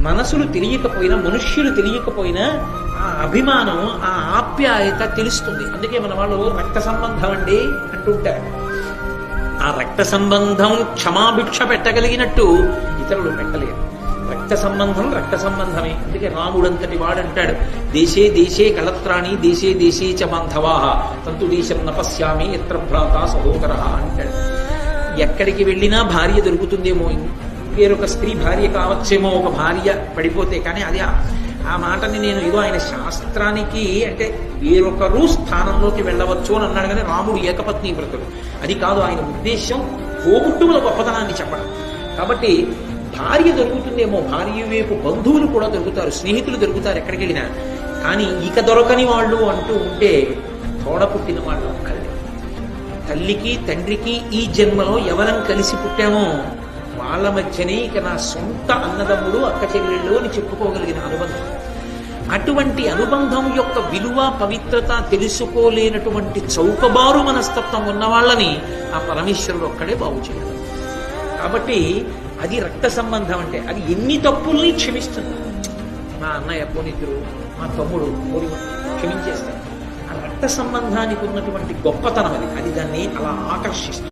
మనసులు తెలియకపోయినా, మనుష్యులు తెలియకపోయినా ఆ అభిమానం, ఆ ఆప్యాయత తెలుస్తుంది. అందుకే మన వాళ్ళు రక్త సంబంధం అండి అంటుంటారు. ఆ రక్త సంబంధం క్షమాభిక్ష పెట్టగలిగినట్టు ఇతరులు పెట్టలేరు. రక్త సంబంధం రక్త సంబంధమే. అందుకే రాముడంతటి వాడంటాడు, దేశే దేశే కళత్రాణి దేశే దేశే చ బాంధవాః తంతు దేశం నపశ్యామి ఎత్ర భ్రాత సహోదరః అంటాడు. ఎక్కడికి వెళ్ళినా భార్య దొరుకుతుందేమో, వేరొక స్త్రీ భార్య కావచ్చేమో ఒక భార్య పడిపోతే, కానీ అది ఆ మాటని నేను ఏదో ఆయన శాస్త్రానికి అంటే వేరొకరు స్థానంలోకి వెళ్ళవచ్చు అని అన్నాడు. కానీ రాముడు ఏకపత్ని వ్రతుడు, అది కాదు ఆయన ఉద్దేశం. తోబుట్టువుల గొప్పతనాన్ని చెప్పడం. కాబట్టి భార్య దొరుకుతుందేమో, భార్య వైపు బంధువులు కూడా దొరుకుతారు, స్నేహితులు దొరుకుతారు ఎక్కడికి వెళ్ళినా. కానీ ఇక దొరకని వాళ్ళు అంటూ ఉంటే తోడ పుట్టిన వాళ్ళు ఒక్కళ్ళే. తల్లికి తండ్రికి ఈ జన్మలో ఎవరం కలిసి పుట్టామో వాళ్ళ మధ్యనే ఇక నా సొంత అన్నదమ్ముడు అక్క చెల్లెళ్ళు అని చెప్పుకోగలిగిన అనుబంధం. అటువంటి అనుబంధం యొక్క విలువ పవిత్రత తెలుసుకోలేనటువంటి చౌకబారు మనస్తత్వం ఉన్న వాళ్ళని ఆ పరమేశ్వరుడు ఒక్కడే బాగు చేయడు. కాబట్టి అది రక్త సంబంధం అంటే అది ఎన్ని తప్పుల్ని క్షమిస్తుంది. మా అన్నయ్య పోనిద్దరు, మా తమ్ముడు పోని క్షమించేస్తారు. ఆ రక్త సంబంధానికి ఉన్నటువంటి గొప్పతనం అది దాన్ని అలా ఆకర్షిస్తుంది.